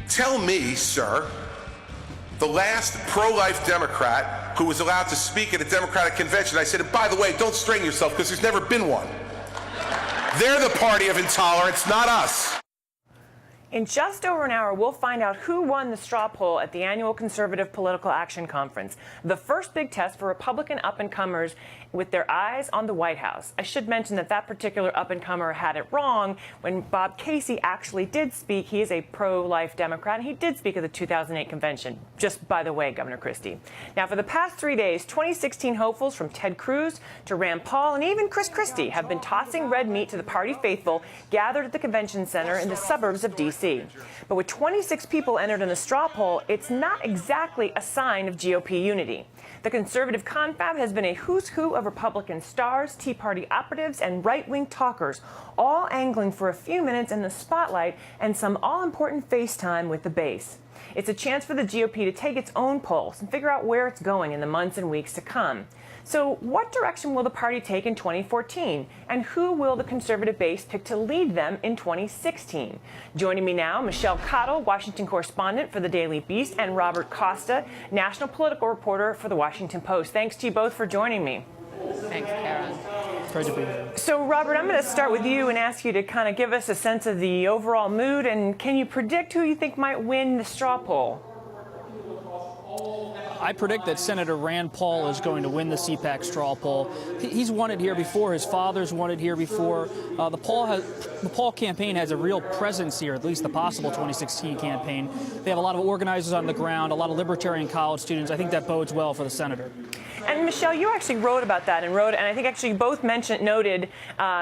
Tell me, sir, the last pro-life Democrat who was allowed to speak at a Democratic convention, I said, by the way, don't strain yourself because there's never been one. They're the party of intolerance, not us. In just over an hour, we'll find out who won the straw poll at the annual Conservative Political Action Conference, the first big test for Republican up-and-comers with their eyes on the White House. I should mention that that particular up-and-comer had it wrong when Bob Casey actually did speak. He is a pro-life Democrat, and he did speak at the 2008 convention. Just by the way, Governor Christie. Now, for the past 3 days, 2016 hopefuls from Ted Cruz to Rand Paul and even Chris Christie have been tossing red meat to the party faithful gathered at the convention center in the suburbs of D.C. But with 26 people entered in the straw poll, it's not exactly a sign of GOP unity. The conservative confab has been a who's who of Republican stars, Tea Party operatives, and right-wing talkers, all angling for a few minutes in the spotlight and some all-important FaceTime with the base. It's a chance for the GOP to take its own pulse and figure out where it's going in the months and weeks to come. So what direction will the party take in 2014? And who will the conservative base pick to lead them in 2016? Joining me now, Michelle Cottle, Washington correspondent for the Daily Beast, and Robert Costa, national political reporter for the Washington Post. Thanks to you both for joining me. Thanks, Karen. Great to be here. So, Robert, I'm going to start with you and ask you to kind of give us a sense of the overall mood. And can you predict who you think might win the straw poll? I predict that Senator Rand Paul is going to win the CPAC straw poll. He's won it here before. His father's won it here before. The Paul campaign has a real presence here, at least the possible 2016 campaign. They have a lot of organizers on the ground, a lot of libertarian college students. I think that bodes well for the senator. And Michelle, you actually wrote about that and I think actually both noted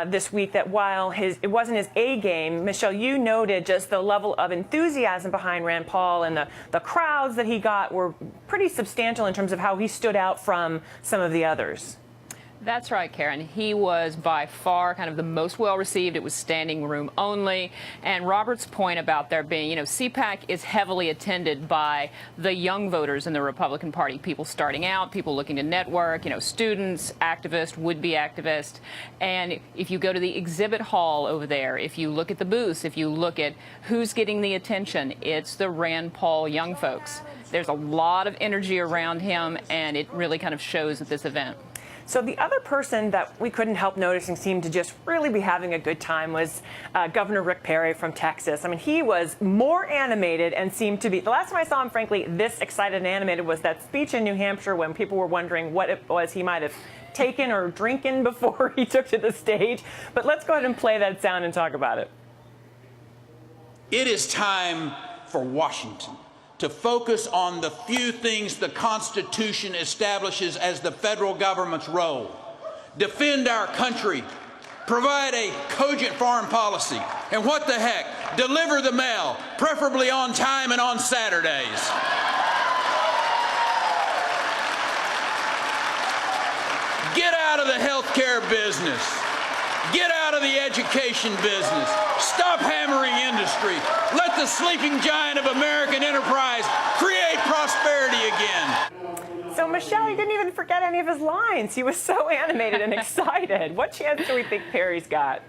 this week that while it wasn't his A game, Michelle, you noted just the level of enthusiasm behind Rand Paul, and the crowds that he got were pretty substantial in terms of how he stood out from some of the others. That's right, Karen. He was by far kind of the most well-received. It was standing room only. And Robert's point about there being, CPAC is heavily attended by the young voters in the Republican Party, people starting out, people looking to network, students, activists, would-be activists. And if you go to the exhibit hall over there, if you look at the booths, if you look at who's getting the attention, it's the Rand Paul young folks. There's a lot of energy around him, and it really kind of shows at this event. So the other person that we couldn't help noticing seemed to just really be having a good time was Governor Rick Perry from Texas. I mean, he was more animated and seemed to be, the last time I saw him, frankly, this excited and animated was that speech in New Hampshire when people were wondering what it was he might have taken or drinking before he took to the stage. But let's go ahead and play that sound and talk about it. It is time for Washington to focus on the few things the Constitution establishes as the federal government's role. Defend our country, provide a cogent foreign policy, and what the heck, deliver the mail, preferably on time and on Saturdays. Get out of the healthcare business. Get out of the education business. Stop hammering industry. Let the sleeping giant of American enterprise create prosperity again. So, Michelle, he didn't even forget any of his lines. He was so animated and excited. What chance do we think Perry's got?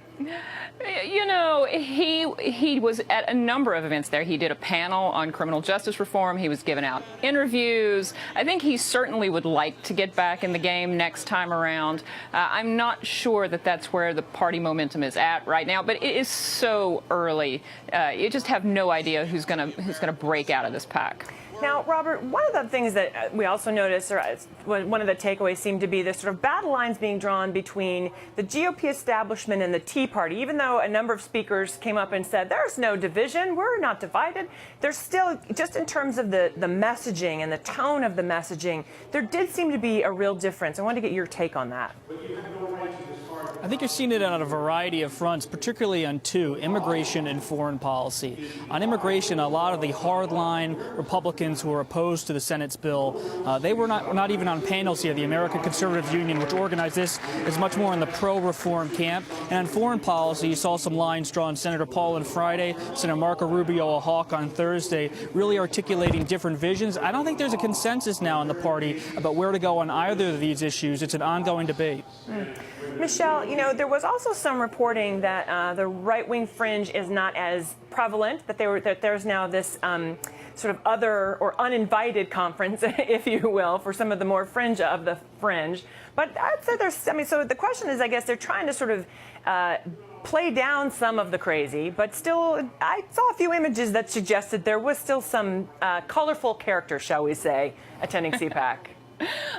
He was at a number of events there. He did a panel on criminal justice reform. He was giving out interviews. I think he certainly would like to get back in the game next time around. I'm not sure that that's where the party momentum is at right now, but it is so early. You just have no idea who's gonna break out of this pack. Now, Robert, one of the things that we also noticed, or one of the takeaways seemed to be this sort of battle lines being drawn between the GOP establishment and the Tea Party. Even though a number of speakers came up and said, there's no division, we're not divided, there's still, just in terms of the messaging and the tone of the messaging, there did seem to be a real difference. I want to get your take on that. I think you're seeing it on a variety of fronts, particularly on two, immigration and foreign policy. On immigration, a lot of the hardline Republicans who are opposed to the Senate's bill, they were not even on panels here. The American Conservative Union, which organized this, is much more in the pro-reform camp. And on foreign policy, you saw some lines drawn. Senator Paul on Friday, Senator Marco Rubio, a hawk on Thursday, really articulating different visions. I don't think there's a consensus now in the party about where to go on either of these issues. It's an ongoing debate. Michelle, you know, there was also some reporting that the right-wing fringe is not as prevalent, that there's now this sort of other or uninvited conference, if you will, for some of the more fringe of the fringe. But I'd say so the question is, I guess they're trying to sort of play down some of the crazy, but still, I saw a few images that suggested there was still some colorful character, shall we say, attending CPAC.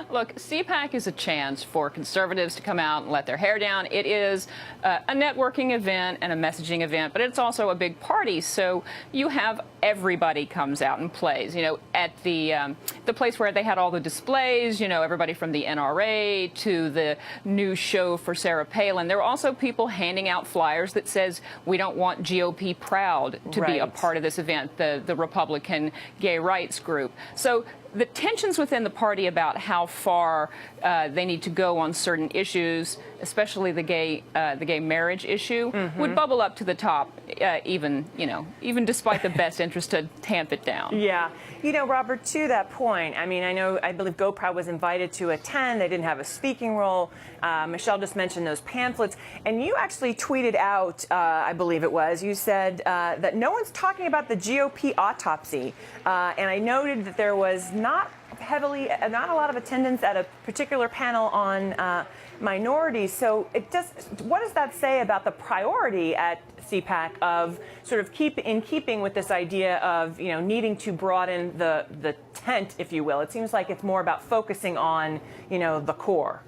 Look, CPAC is a chance for conservatives to come out and let their hair down. It is a networking event and a messaging event, but it's also a big party. So you have everybody comes out and plays. You know, at the place where they had all the displays, you know, everybody from the NRA to the new show for Sarah Palin. There were also people handing out flyers that says, we don't want GOP proud to be a part of this event, the Republican gay rights group. So the tensions within the party about how far they need to go on certain issues, especially the gay marriage issue, would bubble up to the top, even despite the best interest to tamp it down. Yeah, you know, Robert, to that point, I mean, I believe Go Proud was invited to attend. They didn't have a speaking role. Michelle just mentioned those pamphlets, and you actually tweeted out, I believe it was, you said that no one's talking about the GOP autopsy, and I noted that there was not a lot of attendance at a particular panel on minorities. So what does that say about the priority at CPAC of sort of keeping with this idea of, you know, needing to broaden the tent, if you will? It seems like it's more about focusing on, you know, the core.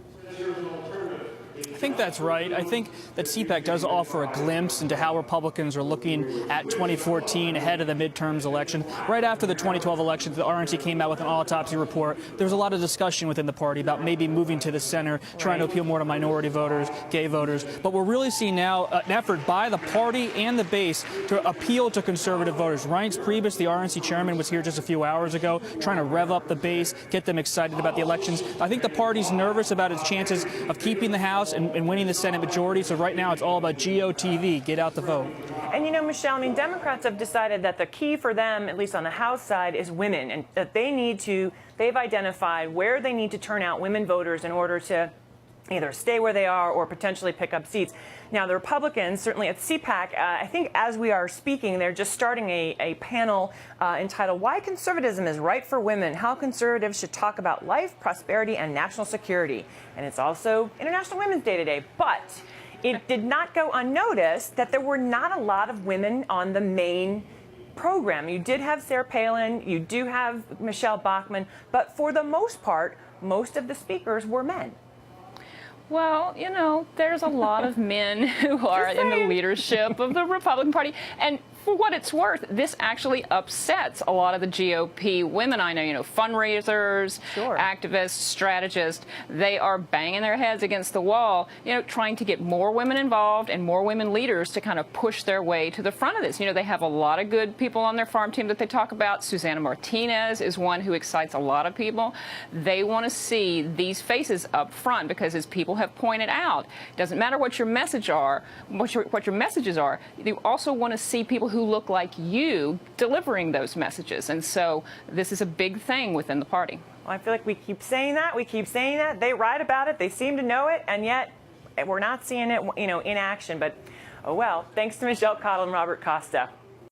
I think that's right. I think that CPAC does offer a glimpse into how Republicans are looking at 2014 ahead of the midterms election. Right after the 2012 election, the RNC came out with an autopsy report. There was a lot of discussion within the party about maybe moving to the center, trying to appeal more to minority voters, gay voters. But we're really seeing now an effort by the party and the base to appeal to conservative voters. Reince Priebus, the RNC chairman, was here just a few hours ago trying to rev up the base, get them excited about the elections. I think the party's nervous about its chances of keeping the House and winning the Senate majority. So right now it's all about GOTV, get out the vote. And you know, Michelle, I mean, Democrats have decided that the key for them, at least on the House side, is women, and that they've identified where they need to turn out women voters in order to either stay where they are or potentially pick up seats. Now, the Republicans, certainly at CPAC, I think as we are speaking, they're just starting a panel entitled Why Conservatism is Right for Women, How Conservatives Should Talk About Life, Prosperity, and National Security. And it's also International Women's Day today. But it did not go unnoticed that there were not a lot of women on the main program. You did have Sarah Palin, you do have Michelle Bachmann, but for the most part, most of the speakers were men. Well, you know, there's a lot of men who are in the leadership of the Republican Party. And for what it's worth, this actually upsets a lot of the GOP women I know, you know, fundraisers, activists, strategists. They are banging their heads against the wall, you know, trying to get more women involved and more women leaders to kind of push their way to the front of this. You know, they have a lot of good people on their farm team that they talk about. Susanna Martinez is one who excites a lot of people. They want to see these faces up front because, as people have pointed out, it doesn't matter what your messages are, you also want to see people who look like you delivering those messages. And so this is a big thing within the party. Well, I feel like we keep saying that. They write about it. They seem to know it. And yet we're not seeing it, you know, in action. But, oh well, thanks to Michelle Cottle and Robert Costa.